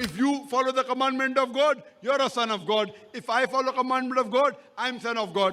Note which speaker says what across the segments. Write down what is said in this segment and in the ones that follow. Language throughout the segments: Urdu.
Speaker 1: If you follow the commandment of God, you're a son of God. If I follow the commandment of God, I'm son of God.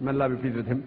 Speaker 2: may Allah be pleased with him.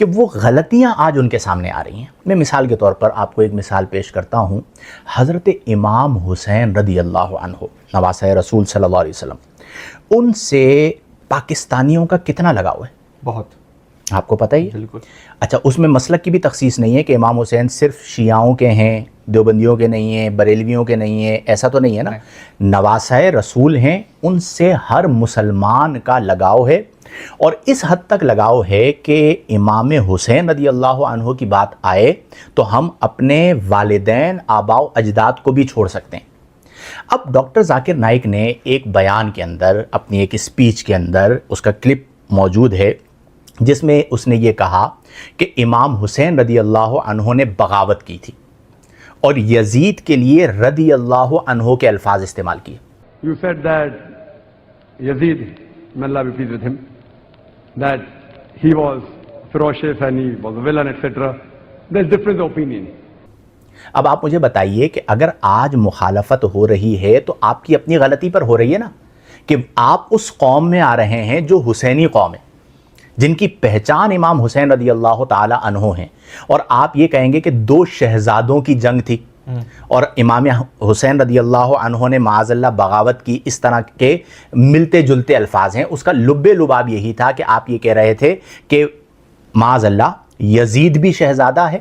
Speaker 3: کہ وہ غلطیاں آج ان کے سامنے آ رہی ہیں. میں مثال کے طور پر آپ کو ایک مثال پیش کرتا ہوں. حضرت امام حسین رضی اللہ عنہ نواسۂ رسول صلی اللہ علیہ وسلم, ان سے پاکستانیوں کا کتنا لگاؤ ہے؟
Speaker 4: بہت.
Speaker 3: آپ کو پتہ ہی ہے.
Speaker 4: بالکل.
Speaker 3: اچھا, اس میں مسلک کی بھی تخصیص نہیں ہے کہ امام حسین صرف شیعوں کے ہیں, دیوبندیوں کے نہیں ہیں, بریلویوں کے نہیں ہیں, ایسا تو نہیں ہے نا. نواسۂ رسول ہیں, ان سے ہر مسلمان کا لگاؤ ہے, اور اس حد تک لگاؤ ہے کہ امام حسین رضی اللہ عنہ کی بات آئے تو ہم اپنے والدین, آباء و اجداد کو بھی چھوڑ سکتے ہیں. اب ڈاکٹر ذاکر نائک نے ایک بیان کے اندر, اپنی ایک اسپیچ کے اندر, اس کا کلپ موجود ہے جس میں اس نے یہ کہا کہ امام حسین رضی اللہ عنہ نے بغاوت کی تھی, اور یزید کے لیے رضی اللہ عنہ کے الفاظ استعمال کیے.
Speaker 2: You said that Yazid, may Allah be pleased with him, that he was ferocious and he was a villain, etc. There's difference of opinion.
Speaker 3: اب آپ مجھے بتائیے کہ اگر آج مخالفت ہو رہی ہے تو آپ کی اپنی غلطی پر ہو رہی ہے نا, کہ آپ اس قوم میں آ رہے ہیں جو حسینی قوم ہے, جن کی پہچان امام حسین رضی اللہ تعالی عنہ ہیں, اور آپ یہ کہیں گے کہ 2 شہزادوں کی جنگ تھی اور امام حسین رضی اللہ عنہ نے معاذ اللہ بغاوت کی. اس طرح کے ملتے جلتے الفاظ ہیں. اس کا لب لباب یہی تھا کہ آپ یہ کہہ رہے تھے کہ معاذ اللہ یزید بھی شہزادہ ہے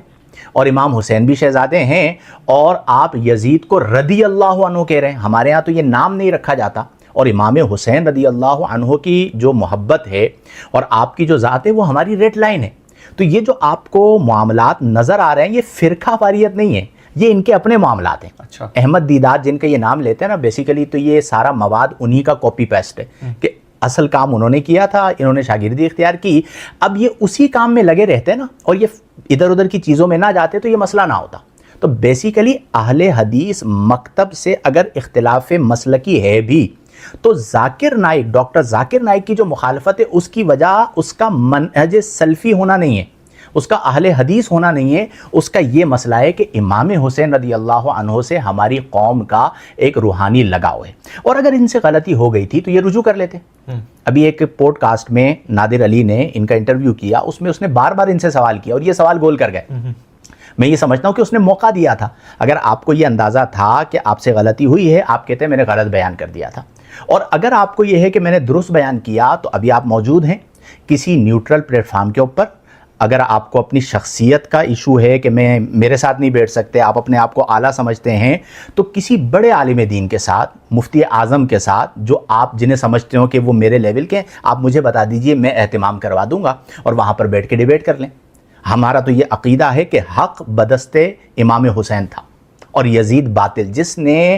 Speaker 3: اور امام حسین بھی شہزادے ہیں, اور آپ یزید کو رضی اللہ عنہ کہہ رہے ہیں. ہمارے ہاں تو یہ نام نہیں رکھا جاتا, اور امام حسین رضی اللہ عنہ کی جو محبت ہے اور آپ کی جو ذات ہے وہ ہماری ریڈ لائن ہے. تو یہ جو آپ کو معاملات نظر آ رہے ہیں یہ فرقہ واریت نہیں ہے, یہ ان کے اپنے معاملات ہیں.
Speaker 4: اچھا.
Speaker 3: احمد دیدات جن کا یہ نام لیتے ہیں نا, بیسیکلی تو یہ سارا مواد انہی کا کاپی پیسٹ ہے کہ اصل کام انہوں نے کیا تھا, انہوں نے شاگردی اختیار کی, اب یہ اسی کام میں لگے رہتے ہیں نا, اور یہ ادھر ادھر کی چیزوں میں نہ جاتے تو یہ مسئلہ نہ ہوتا. تو بیسیکلی اہل حدیث مکتب سے اگر اختلاف مسلکی ہے بھی تو ذاکر نائک, ڈاکٹر ذاکر نائک کی جو مخالفت ہے اس کی وجہ اس کا منہج سلفی ہونا نہیں ہے, اس کا اہل حدیث ہونا نہیں ہے. اس کا یہ مسئلہ ہے کہ امام حسین رضی اللہ عنہ سے ہماری قوم کا ایک روحانی لگاؤ ہے, اور اگر ان سے غلطی ہو گئی تھی تو یہ رجوع کر لیتے. ابھی ایک پوڈ کاسٹ میں نادر علی نے ان کا انٹرویو کیا, اس میں اس نے بار بار ان سے سوال کیا اور یہ سوال گول کر گئے. میں یہ سمجھتا ہوں کہ اس نے موقع دیا تھا. اگر آپ کو یہ اندازہ تھا کہ آپ سے غلطی ہوئی ہے, آپ کہتے ہیں میں نے غلط بیان کر دیا تھا, اور اگر آپ کو یہ ہے کہ میں نے درست بیان کیا, تو ابھی آپ موجود ہیں کسی نیوٹرل پلیٹ فارم کے اوپر. اگر آپ کو اپنی شخصیت کا ایشو ہے کہ میرے ساتھ نہیں بیٹھ سکتے, آپ اپنے آپ کو اعلیٰ سمجھتے ہیں, تو کسی بڑے عالم دین کے ساتھ, مفتی اعظم کے ساتھ, جو آپ جنہیں سمجھتے ہو کہ وہ میرے لیول کے ہیں, آپ مجھے بتا دیجئے, میں اہتمام کروا دوں گا اور وہاں پر بیٹھ کے ڈیبیٹ کر لیں. ہمارا تو یہ عقیدہ ہے کہ حق بدست امام حسین تھا اور یزید باطل, جس نے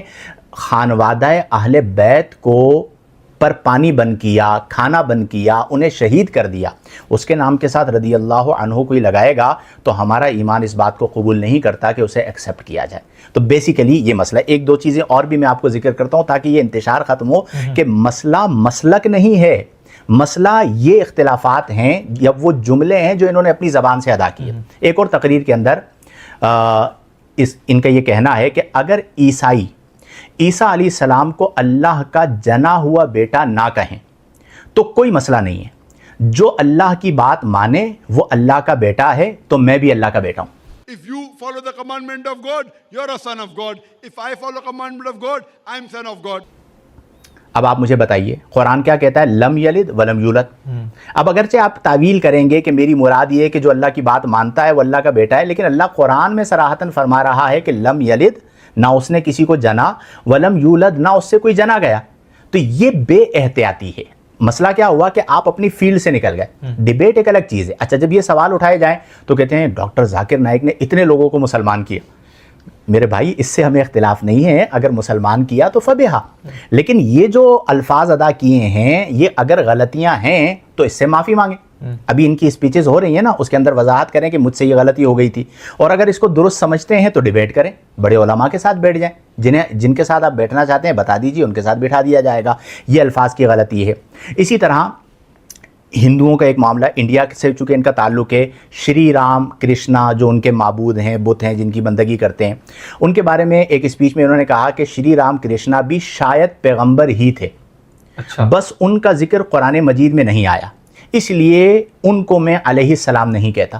Speaker 3: خانوادہ اہل بیت کو پر پانی بند کیا, کھانا بند کیا, انہیں شہید کر دیا, اس کے نام کے ساتھ رضی اللہ عنہ کوئی لگائے گا تو ہمارا ایمان اس بات کو قبول نہیں کرتا کہ اسے ایکسیپٹ کیا جائے. تو بیسیکلی یہ مسئلہ, 1-2 چیزیں اور بھی میں آپ کو ذکر کرتا ہوں تاکہ یہ انتشار ختم ہو, کہ مسئلہ مسلک نہیں ہے, مسئلہ یہ اختلافات ہیں یا وہ جملے ہیں جو انہوں نے اپنی زبان سے ادا کیے. ایک اور تقریر کے اندر ان کا یہ کہنا ہے کہ اگر عیسیٰ علیہ السلام کو اللہ کا جنا ہوا بیٹا نہ کہیں تو کوئی مسئلہ نہیں ہے, جو اللہ کی بات مانے وہ اللہ کا بیٹا ہے, تو میں بھی اللہ کا بیٹا ہوں.
Speaker 1: If you follow the commandment of God, you're a son of God. If I follow commandment of God, I'm son of God.
Speaker 3: اب آپ مجھے بتائیے قرآن کیا کہتا ہے, لم یلد ولم یولد. اب اگرچہ آپ تعویل کریں گے کہ میری مراد یہ ہے کہ جو اللہ کی بات مانتا ہے وہ اللہ کا بیٹا ہے, لیکن اللہ قرآن میں صراحتاً فرما رہا ہے کہ لم یلد, نہ اس نے کسی کو جنا, ولم یولد, نہ اس سے کوئی جنا گیا. تو یہ بے احتیاطی ہے. مسئلہ کیا ہوا کہ آپ اپنی فیلڈ سے نکل گئے. ڈیبیٹ ایک الگ چیز ہے. اچھا, جب یہ سوال اٹھائے جائیں تو کہتے ہیں ڈاکٹر ذاکر نائک نے اتنے لوگوں کو مسلمان کیا. میرے بھائی, اس سے ہمیں اختلاف نہیں ہے, اگر مسلمان کیا تو فبہا, لیکن یہ جو الفاظ ادا کیے ہیں یہ اگر غلطیاں ہیں تو اس سے معافی مانگیں. ابھی ان کی اسپیچز ہو رہی ہیں نا, اس کے اندر وضاحت کریں کہ مجھ سے یہ غلطی ہو گئی تھی, اور اگر اس کو درست سمجھتے ہیں تو ڈیبیٹ کریں, بڑے علماء کے ساتھ بیٹھ جائیں, جن کے ساتھ آپ بیٹھنا چاہتے ہیں بتا دیجیے, ان کے ساتھ بٹھا دیا جائے گا. یہ الفاظ کی غلطی ہے. اسی طرح ہندوؤں کا ایک معاملہ, انڈیا سے چونکہ ان کا تعلق ہے, شری رام کرشنا جو ان کے معبود ہیں, بت ہیں جن کی بندگی کرتے ہیں, ان کے بارے میں ایک اسپیچ میں انہوں نے کہا کہ شری رام کرشنا بھی شاید پیغمبر ہی تھے,
Speaker 4: اچھا,
Speaker 3: بس ان کا ذکر قرآن مجید میں نہیں آیا. اس لیے ان کو میں علیہ السلام نہیں کہتا.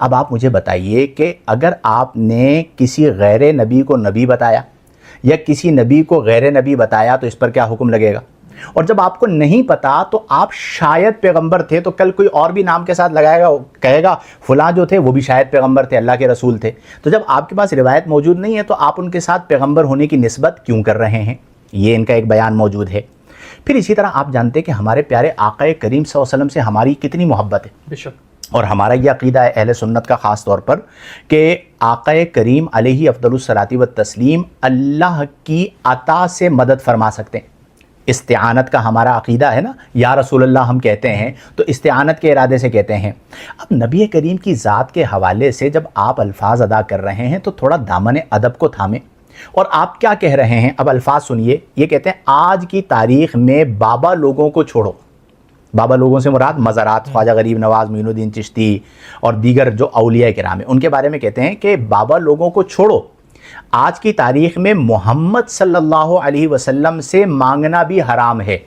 Speaker 3: اب آپ مجھے بتائیے کہ اگر آپ نے کسی غیر نبی کو نبی بتایا یا کسی نبی کو غیر نبی بتایا تو اس پر کیا حکم لگے گا؟ اور جب آپ کو نہیں پتا تو آپ شاید پیغمبر تھے تو کل کوئی اور بھی نام کے ساتھ لگائے گا، کہے گا فلاں جو تھے وہ بھی شاید پیغمبر تھے، اللہ کے رسول تھے. تو جب آپ کے پاس روایت موجود نہیں ہے تو آپ ان کے ساتھ پیغمبر ہونے کی نسبت کیوں کر رہے ہیں؟ یہ ان کا ایک بیان موجود ہے. پھر اسی طرح آپ جانتے ہیں کہ ہمارے پیارے آقا کریم صلی اللہ علیہ وسلم سے ہماری کتنی محبت ہے.
Speaker 4: بے شک.
Speaker 3: اور ہمارا یہ عقیدہ ہے اہل سنت کا خاص طور پر کہ آقا کریم علیہ افضل الصلاۃ والتسلیم اللہ کی عطا سے مدد فرما سکتے ہیں. استعانت کا ہمارا عقیدہ ہے نا، یا رسول اللہ ہم کہتے ہیں تو استعانت کے ارادے سے کہتے ہیں. اب نبی کریم کی ذات کے حوالے سے جب آپ الفاظ ادا کر رہے ہیں تو تھوڑا دامن ادب کو تھامیں. اور آپ کیا کہہ رہے ہیں؟ اب الفاظ سنیے. یہ کہتے ہیں آج کی تاریخ میں بابا لوگوں کو چھوڑو. بابا لوگوں سے مراد مزارات، خواجہ غریب نواز، معین الدین چشتی اور دیگر جو اولیاء کرام ہیں ان کے بارے میں کہتے ہیں کہ بابا لوگوں کو چھوڑو، آج کی تاریخ میں محمد صلی اللہ علیہ وسلم سے مانگنا بھی حرام ہے.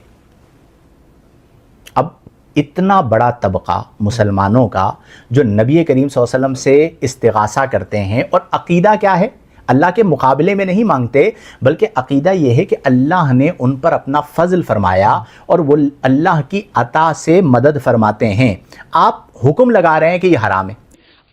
Speaker 3: اب اتنا بڑا طبقہ مسلمانوں کا جو نبی کریم صلی اللہ علیہ وسلم سے استغاثہ کرتے ہیں اور عقیدہ کیا ہے؟ اللہ کے مقابلے میں نہیں مانگتے، بلکہ عقیدہ یہ ہے کہ اللہ نے ان پر اپنا فضل فرمایا اور وہ اللہ کی عطا سے مدد فرماتے ہیں. آپ حکم لگا رہے ہیں کہ یہ حرام ہے.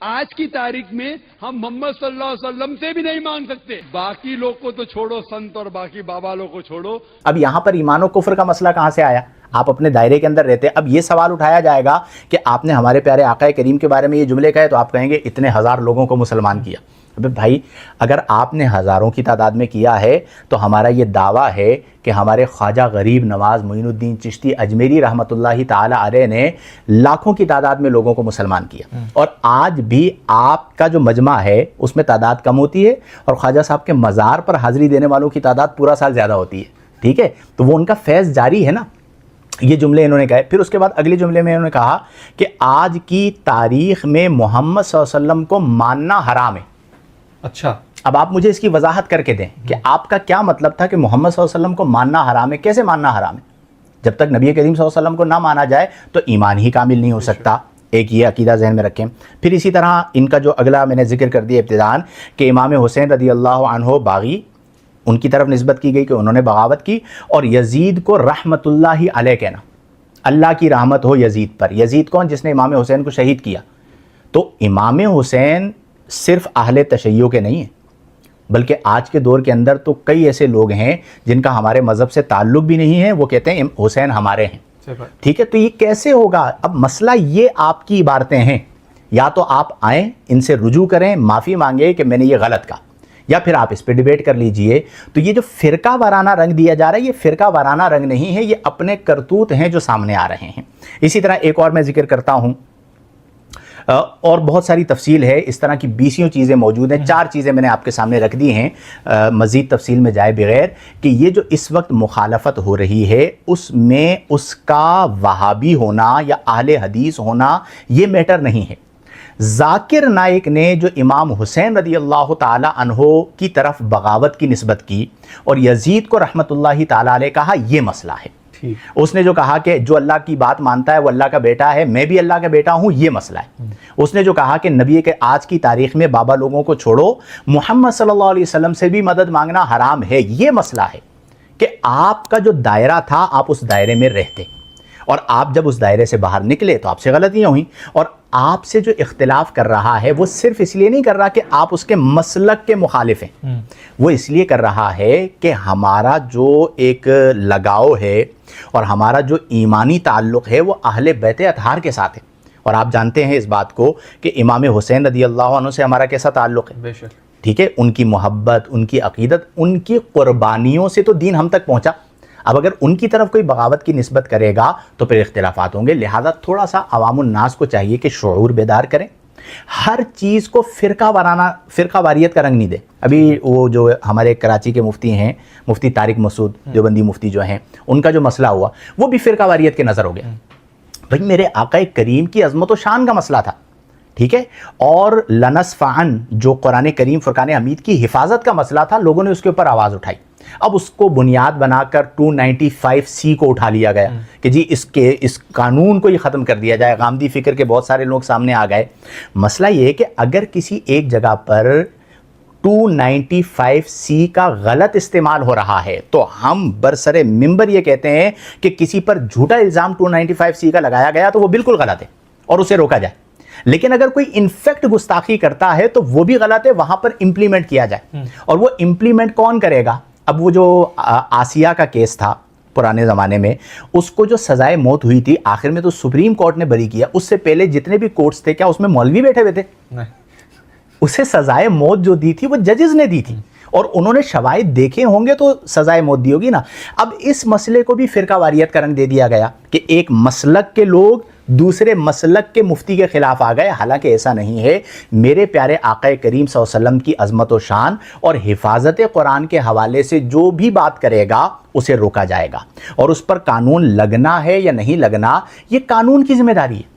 Speaker 2: آج کی تاریخ میں ہم محمد صلی اللہ علیہ وسلم سے بھی نہیں مانگ سکتے. باقی لوگ کو تو چھوڑو، سنت اور باقی بابا لوگ کو چھوڑو.
Speaker 3: اب یہاں پر ایمان و کفر کا مسئلہ کہاں سے آیا؟ آپ اپنے دائرے کے اندر رہتے. اب یہ سوال اٹھایا جائے گا کہ آپ نے ہمارے پیارے آقا کریم کے بارے میں یہ جملے کہے تو آپ کہیں گے اتنے ہزار لوگوں کو مسلمان کیا. ابے بھائی، اگر آپ نے ہزاروں کی تعداد میں کیا ہے تو ہمارا یہ دعویٰ ہے کہ ہمارے خواجہ غریب نواز معین الدین چشتی اجمیری رحمۃ اللہ تعالی علیہ نے لاکھوں کی تعداد میں لوگوں کو مسلمان کیا. اور آج بھی آپ کا جو مجمع ہے اس میں تعداد کم ہوتی ہے اور خواجہ صاحب کے مزار پر حاضری دینے والوں کی تعداد پورا سال زیادہ ہوتی ہے. ٹھیک ہے، تو وہ ان کا فیض جاری ہے نا. یہ جملے انہوں نے کہے. پھر اس کے بعد اگلے جملے میں انہوں نے کہا کہ آج کی تاریخ میں محمد صلی اللہ علیہ وسلم کو ماننا حرام ہے.
Speaker 4: اچھا،
Speaker 3: اب آپ مجھے اس کی وضاحت کر کے دیں کہ آپ کا کیا مطلب تھا کہ محمد صلی اللہ علیہ وسلم کو ماننا حرام ہے؟ کیسے ماننا حرام ہے؟ جب تک نبی کریم صلی اللہ علیہ وسلم کو نہ مانا جائے تو ایمان ہی کامل نہیں ہو سکتا. ایک یہ عقیدہ ذہن میں رکھیں. پھر اسی طرح ان کا جو اگلا میں نے ذکر کر دیا ابتداءً کہ امام حسین رضی اللہ عنہ باغی، ان کی طرف نسبت کی گئی کہ انہوں نے بغاوت کی، اور یزید کو رحمت اللہ علیہ کہنا. اللہ کی رحمت ہو یزید پر. یزید کون؟ جس نے امام حسین کو شہید کیا. تو امام حسین صرف اہل تشیع کے نہیں ہیں، بلکہ آج کے دور کے اندر تو کئی ایسے لوگ ہیں جن کا ہمارے مذہب سے تعلق بھی نہیں ہے، وہ کہتے ہیں حسین ہمارے ہیں. ٹھیک ہے، تو یہ کیسے ہوگا؟ اب مسئلہ یہ آپ کی عبارتیں ہیں. یا تو آپ آئیں، ان سے رجوع کریں، معافی مانگیں کہ میں نے یہ غلط کہا، یا پھر آپ اس پہ ڈیبیٹ کر لیجئے. تو یہ جو فرقہ وارانہ رنگ دیا جا رہا ہے، یہ فرقہ وارانہ رنگ نہیں ہے، یہ اپنے کرتوت ہیں جو سامنے آ رہے ہیں. اسی طرح ایک اور میں ذکر کرتا ہوں، اور بہت ساری تفصیل ہے، اس طرح کی 20 چیزیں موجود ہیں. 4 چیزیں میں نے آپ کے سامنے رکھ دی ہیں مزید تفصیل میں جائے بغیر، کہ یہ جو اس وقت مخالفت ہو رہی ہے اس میں اس کا وہابی ہونا یا اہل حدیث ہونا یہ میٹر نہیں ہے. ذاکر نائک نے جو امام حسین رضی اللہ تعالی عنہ کی طرف بغاوت کی نسبت کی اور یزید کو رحمت اللہ تعالی علیہ کہا، یہ مسئلہ ہے. اس نے جو کہا کہ جو اللہ کی بات مانتا ہے وہ اللہ کا بیٹا ہے، میں بھی اللہ کا بیٹا ہوں، یہ مسئلہ ہے. اس نے جو کہا کہ نبی کے آج کی تاریخ میں بابا لوگوں کو چھوڑو، محمد صلی اللہ علیہ وسلم سے بھی مدد مانگنا حرام ہے، یہ مسئلہ ہے. کہ آپ کا جو دائرہ تھا آپ اس دائرے میں رہتے، اور آپ جب اس دائرے سے باہر نکلے تو آپ سے غلطیاں ہوئیں. اور آپ سے جو اختلاف کر رہا ہے وہ صرف اس لیے نہیں کر رہا کہ آپ اس کے مسلک کے مخالف ہیں، وہ اس لیے کر رہا ہے کہ ہمارا جو ایک لگاؤ ہے اور ہمارا جو ایمانی تعلق ہے وہ اہل بیت اطہار کے ساتھ ہے. اور آپ جانتے ہیں اس بات کو کہ امام حسین رضی اللہ عنہ سے ہمارا کیسا تعلق ہے.
Speaker 4: بے شک.
Speaker 3: ٹھیک ہے، ان کی محبت، ان کی عقیدت، ان کی قربانیوں سے تو دین ہم تک پہنچا. اب اگر ان کی طرف کوئی بغاوت کی نسبت کرے گا تو پھر اختلافات ہوں گے. لہذا تھوڑا سا عوام الناس کو چاہیے کہ شعور بیدار کریں، ہر چیز کو فرقہ واریت کا رنگ نہیں دے. ابھی وہ جو ہمارے کراچی کے مفتی ہیں، مفتی طارق مسعود دیوبندی مفتی جو ہیں، ان کا جو مسئلہ ہوا وہ بھی فرقہ واریت کے نظر ہو گیا. بھائی میرے آقا کریم کی عظمت و شان کا مسئلہ تھا، ٹھیک ہے، اور لنصفعن جو قرآن کریم فرقان حمید کی حفاظت کا مسئلہ تھا، لوگوں نے اس کے اوپر آواز اٹھائی. اب اس کو بنیاد بنا کر 295C کو اٹھا لیا گیا کہ جی اس قانون کو یہ ختم کر دیا جائے. غامدی فکر کے بہت سارے لوگ سامنے آ گئے. مسئلہ یہ ہے کہ اگر کسی ایک جگہ پر 295C کا غلط استعمال ہو رہا ہے تو ہم برسر منبر یہ کہتے ہیں کہ کسی پر جھوٹا الزام 295C کا لگایا گیا تو وہ بالکل غلط ہے اور اسے روکا جائے. لیکن اگر کوئی انفیکٹ گستاخی کرتا ہے تو وہ بھی غلط ہے, وہاں پر امپلیمنٹ کیا جائے. اور وہ امپلیمنٹ کون کرے گا؟ اب وہ جو آسیہ کا کیس تھا پرانے زمانے میں, اس کو جو سزائے موت ہوئی تھی آخر میں تو سپریم کورٹ نے بری کیا. اس سے پہلے جتنے بھی کورٹس تھے کیا اس میں مولوی بیٹھے ہوئے تھے؟ اسے سزائے موت جو دی تھی وہ ججز نے دی تھی, اور انہوں نے شواہد دیکھے ہوں گے تو سزائے موت دی ہوگی نا. اب اس مسئلے کو بھی فرقہ واریت کا رنگ دے دیا گیا کہ ایک مسلک کے لوگ دوسرے مسلک کے مفتی کے خلاف آ گئے, حالانکہ ایسا نہیں ہے. میرے پیارے آقا کریم صلی اللہ علیہ وسلم کی عظمت و شان اور حفاظت قرآن کے حوالے سے جو بھی بات کرے گا اسے روکا جائے گا, اور اس پر قانون لگنا ہے یا نہیں لگنا یہ قانون کی ذمہ داری ہے.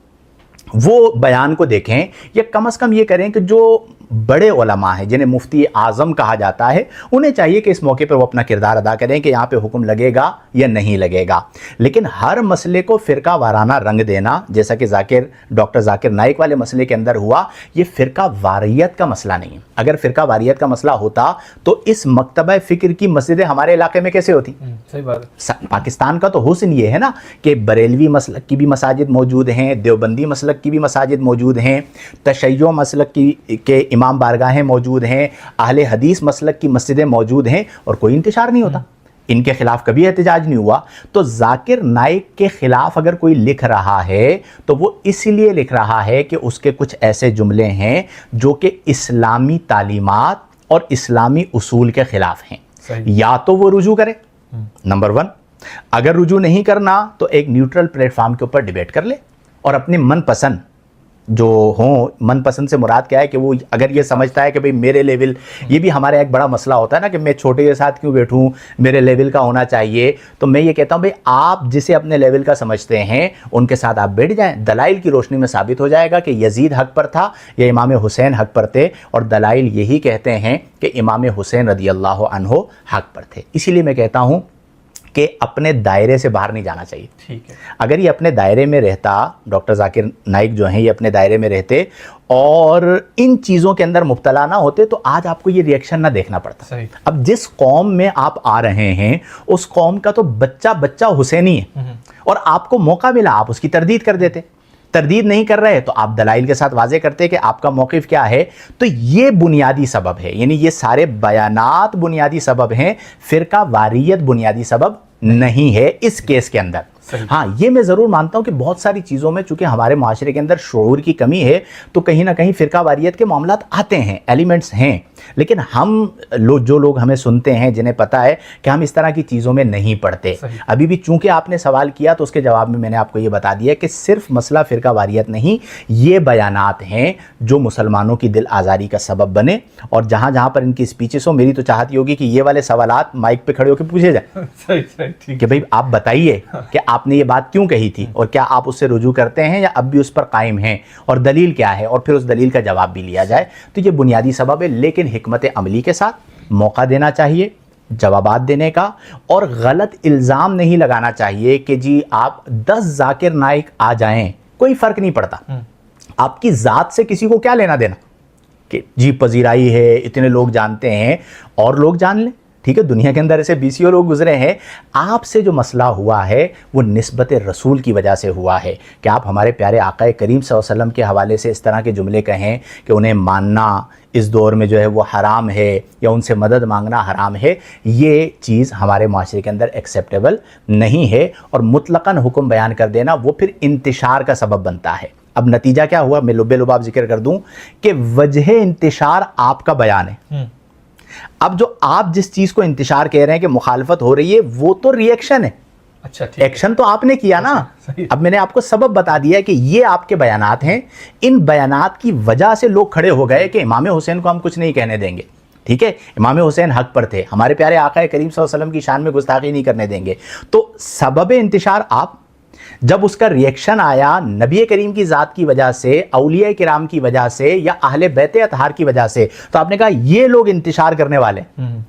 Speaker 3: وہ بیان کو دیکھیں, یا کم از کم یہ کریں کہ جو بڑے علماء ہیں جنہیں مفتی اعظم کہا جاتا ہے انہیں چاہیے کہ اس موقع پر وہ اپنا کردار ادا کریں کہ یہاں پہ حکم لگے گا یا نہیں لگے گا. لیکن ہر مسئلے کو فرقہ وارانہ رنگ دینا, جیسا کہ ڈاکٹر ذاکر نائک والے مسئلے کے اندر ہوا, یہ فرقہ واریت کا مسئلہ نہیں. اگر فرقہ واریت کا مسئلہ ہوتا تو اس مکتبہ فکر کی مسجدیں ہمارے علاقے میں کیسے ہوتی؟
Speaker 4: صحیح بات ہے.
Speaker 3: پاکستان کا تو حسن یہ ہے نا کہ بریلوی مسلک کی بھی مساجد موجود ہیں, دیوبندی مسلک کی بھی مساجد موجود ہیں, تشیع مسلک کے امام بارگاہیں موجود ہیں, اہل حدیث مسلک کی مسجدیں موجود ہیں, اور کوئی انتشار نہیں ہوتا. ان کے خلاف کبھی احتجاج نہیں ہوا. تو ذاکر نائک کے خلاف اگر کوئی لکھ رہا ہے تو وہ اس لیے لکھ رہا ہے کہ اس کے کچھ ایسے جملے ہیں جو کہ اسلامی تعلیمات اور اسلامی اصول کے خلاف ہیں. یا تو وہ رجوع کرے, نمبر 1. اگر رجوع نہیں کرنا تو ایک نیوٹرل پلیٹ فارم کے اوپر ڈیبیٹ کر لے, اور اپنے من پسند جو ہوں, من پسند سے مراد کیا ہے کہ وہ اگر یہ سمجھتا ہے کہ بھئی میرے لیول, یہ بھی ہمارا ایک بڑا مسئلہ ہوتا ہے نا کہ میں چھوٹے کے ساتھ کیوں بیٹھوں, میرے لیول کا ہونا چاہیے. تو میں یہ کہتا ہوں بھئی آپ جسے اپنے لیول کا سمجھتے ہیں ان کے ساتھ آپ بیٹھ جائیں. دلائل کی روشنی میں ثابت ہو جائے گا کہ یزید حق پر تھا یا امام حسین حق پر تھے, اور دلائل یہی کہتے ہیں کہ امام حسین رضی اللہ عنہ حق پر تھے. اسی لیے میں کہتا ہوں کہ اپنے دائرے سے باہر نہیں جانا چاہیے. ٹھیک ہے, اگر یہ اپنے دائرے میں رہتا, ڈاکٹر ذاکر نائک جو ہیں یہ اپنے دائرے میں رہتے اور ان چیزوں کے اندر مبتلا نہ ہوتے تو آج آپ کو یہ ریئیکشن نہ دیکھنا پڑتا. اب جس قوم میں آپ آ رہے ہیں اس قوم کا تو بچہ حسینی ہے, اور آپ کو موقع ملا آپ اس کی تردید کر دیتے. تردید نہیں کر رہے تو آپ دلائل کے ساتھ واضح کرتے کہ آپ کا موقف کیا ہے. تو یہ بنیادی سبب ہے, یعنی یہ سارے بیانات بنیادی سبب ہیں, فرقہ واریت بنیادی سبب نہیں ہے اس کیس کے اندر. ہاں یہ میں ضرور مانتا ہوں کہ بہت ساری چیزوں میں چونکہ ہمارے معاشرے کے اندر شعور کی کمی ہے تو کہیں نہ کہیں فرقہ واریت کے معاملات آتے ہیں, ایلیمنٹس ہیں. لیکن ہم جو لوگ ہمیں سنتے ہیں جنہیں پتہ ہے کہ ہم اس طرح کی چیزوں میں نہیں پڑتے. ابھی بھی چونکہ آپ نے سوال کیا تو اس کے جواب میں نے آپ کو یہ بتا دیا کہ صرف مسئلہ فرقہ واریت نہیں, یہ بیانات ہیں جو مسلمانوں کی دل آزاری کا سبب بنے. اور جہاں جہاں پر ان کی اسپیچز ہو, میری تو چاہتی ہوگی کہ یہ والے سوالات مائک پہ کھڑے ہو کے پوچھے جائیں کہ بھائی آپ بتائیے کہ آپ نے یہ بات کیوں کہی تھی, اور کیا آپ اس سے رجوع کرتے ہیں یا اب بھی اس پر قائم ہیں, اور دلیل کیا ہے, اور پھر اس دلیل کا جواب بھی لیا جائے. تو یہ بنیادی سبب ہے. لیکن حکمت عملی کے ساتھ موقع دینا چاہیے جوابات دینے کا, اور غلط الزام نہیں لگانا چاہیے کہ جی آپ 10 ذاکر نائک آ جائیں کوئی فرق نہیں پڑتا. آپ کی ذات سے کسی کو کیا لینا دینا کہ جی پذیرائی ہے, اتنے لوگ جانتے ہیں اور لوگ جان لیں. ٹھیک ہے, دنیا کے اندر ایسے 20 لوگ گزرے ہیں. آپ سے جو مسئلہ ہوا ہے وہ نسبت رسول کی وجہ سے ہوا ہے کہ آپ ہمارے پیارے آقا کریم صلی اللہ علیہ وسلم کے حوالے سے اس طرح کے جملے کہیں کہ انہیں ماننا اس دور میں جو ہے وہ حرام ہے, یا ان سے مدد مانگنا حرام ہے. یہ چیز ہمارے معاشرے کے اندر ایکسیپٹیبل نہیں ہے, اور مطلقاً حکم بیان کر دینا وہ پھر انتشار کا سبب بنتا ہے. اب نتیجہ کیا ہوا, میں لبے لباب ذکر کر دوں کہ وجہ انتشار آپ کا بیان ہے. اب جو آپ جس چیز کو انتشار کہہ رہے ہیں کہ مخالفت ہو رہی ہے وہ تو ریئیکشن ہے. اچھا, ایکشن تو آپ نے کیا نا. اب میں نے آپ کو سبب بتا دیا کہ یہ آپ کے بیانات ہیں, ان بیانات کی وجہ سے لوگ کھڑے ہو گئے کہ امام حسین کو ہم کچھ نہیں کہنے دیں گے. ٹھیک ہے, امام حسین حق پر تھے, ہمارے پیارے آقا کریم صلی اللہ علیہ وسلم کی شان میں گستاخی نہیں کرنے دیں گے. تو سبب انتشار آپ, جب اس کا ریئیکشن آیا نبی کریم کی ذات کی وجہ سے، اولیاء کرام کی وجہ سے یا اہل بیت اطہار کی وجہ سے، تو آپ نے کہا یہ لوگ انتشار کرنے والے،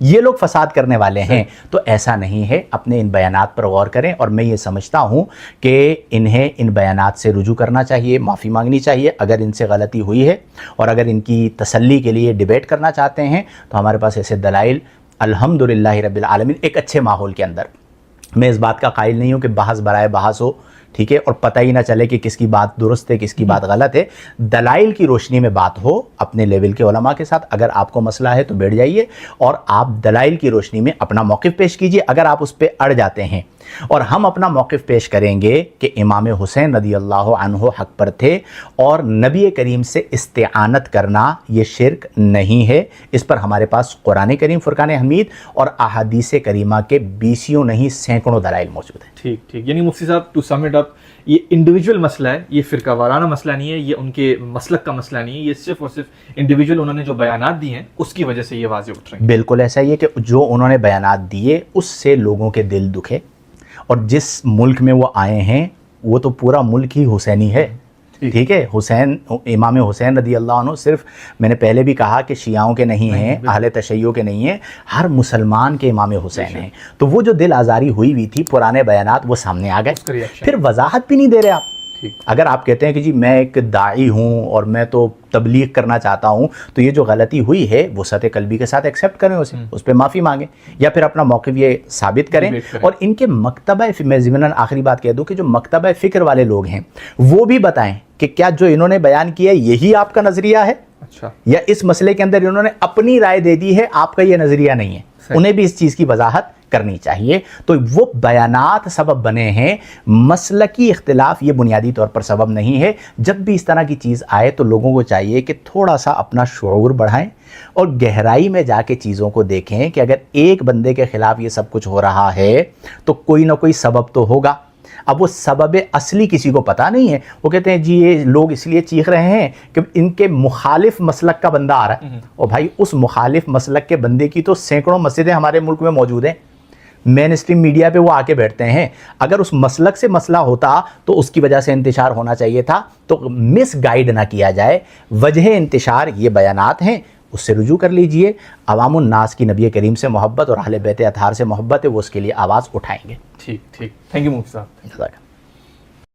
Speaker 3: یہ لوگ فساد کرنے والے ہیں. تو ایسا نہیں ہے. اپنے ان بیانات پر غور کریں، اور میں یہ سمجھتا ہوں کہ انہیں ان بیانات سے رجوع کرنا چاہیے، معافی مانگنی چاہیے اگر ان سے غلطی ہوئی ہے، اور اگر ان کی تسلی کے لیے ڈیبیٹ کرنا چاہتے ہیں تو ہمارے پاس ایسے دلائل الحمدللہ رب العالمین ایک اچھے ماحول کے اندر. میں اس بات کا قائل نہیں ہوں کہ بحث برائے بحث ہو، ٹھیک ہے، اور پتہ ہی نہ چلے کہ کس کی بات درست ہے کس کی بات غلط ہے. دلائل کی روشنی میں بات ہو اپنے لیول کے علماء کے ساتھ. اگر آپ کو مسئلہ ہے تو بیٹھ جائیے اور آپ دلائل کی روشنی میں اپنا موقف پیش کیجئے. اگر آپ اس پہ اڑ جاتے ہیں اور ہم اپنا موقف پیش کریں گے کہ امام حسین رضی اللہ عنہ حق پر تھے اور نبی کریم سے استعانت کرنا یہ شرک نہیں ہے، اس پر ہمارے پاس قرآن کریم فرقان حمید اور احادیث کریمہ کے 20 نہیں سینکڑوں دلائل موجود ہیں.
Speaker 4: ٹھیک ٹھیک. یعنی مفتی صاحب ٹو سم اٹ اپ، یہ انڈیویجول مسئلہ ہے، یہ فرقہ وارانہ مسئلہ نہیں ہے، یہ ان کے مسلک کا مسئلہ نہیں ہے، یہ صرف اور صرف انڈیویجول انہوں نے جو بیانات دیے ہیں اس کی وجہ سے یہ واضح اٹھ رہے ہیں.
Speaker 3: بالکل ایسا ہی ہے کہ جو انہوں نے بیانات دیے اس سے لوگوں کے دل دکھے، اور جس ملک میں وہ آئے ہیں وہ تو پورا ملک ہی حسینی ہے. ٹھیک ہے، حسین امام حسین رضی اللہ عنہ صرف میں نے پہلے بھی کہا کہ شیعوں کے نہیں ہیں، اہل تشیع کے نہیں ہیں، ہر مسلمان کے امام حسین ہیں. تو وہ جو دل آزاری ہوئی تھی پرانے بیانات وہ سامنے آ گئے. پھر وضاحت بھی نہیں دے رہے آپ. اگر آپ کہتے ہیں کہ جی میں ایک داعی ہوں اور میں تو تبلیغ کرنا چاہتا ہوں تو یہ جو غلطی ہوئی ہے وہ سطح قلبی کے ساتھ ایکسیپٹ کریں، اسے اس پہ معافی مانگیں یا پھر اپنا موقف یہ ثابت کریں. اور ان کے مکتبہ میں ضمناً آخری بات کہہ دوں کہ جو مکتبہ فکر والے لوگ ہیں وہ بھی بتائیں کہ کیا جو انہوں نے بیان کیا ہے یہی آپ کا نظریہ ہے،
Speaker 4: اچھا، یا
Speaker 3: اس مسئلے کے اندر انہوں نے اپنی رائے دے دی ہے، آپ کا یہ نظریہ نہیں ہے. انہیں بھی اس چیز کی وضاحت کرنی چاہیے. تو وہ بیانات سبب بنے ہیں، مسلکی اختلاف یہ بنیادی طور پر سبب نہیں ہے. جب بھی اس طرح کی چیز آئے تو لوگوں کو چاہیے کہ تھوڑا سا اپنا شعور بڑھائیں اور گہرائی میں جا کے چیزوں کو دیکھیں کہ اگر ایک بندے کے خلاف یہ سب کچھ ہو رہا ہے تو کوئی نہ کوئی سبب تو ہوگا. اب وہ سبب اصلی کسی کو پتہ نہیں ہے. وہ کہتے ہیں جی یہ لوگ اس لیے چیخ رہے ہیں کہ ان کے مخالف مسلک کا بندہ آ رہا ہے. اور بھائی اس مخالف مسلک کے بندے کی تو سینکڑوں مسجدیں ہمارے ملک میں موجود ہیں، مین اسٹریم میڈیا پہ وہ آ کے بیٹھتے ہیں. اگر اس مسلک سے مسئلہ ہوتا تو اس کی وجہ سے انتشار ہونا چاہیے تھا. تو مس گائیڈ نہ کیا جائے. وجہ انتشار یہ بیانات ہیں، اس سے رجوع کر لیجئے. عوام الناس کی نبی کریم سے محبت اور اہل بیت اطہار سے محبت ہے، وہ اس کے لیے آواز اٹھائیں گے.
Speaker 4: ٹھیک ٹھیک. تھینک یو مفتی صاحب.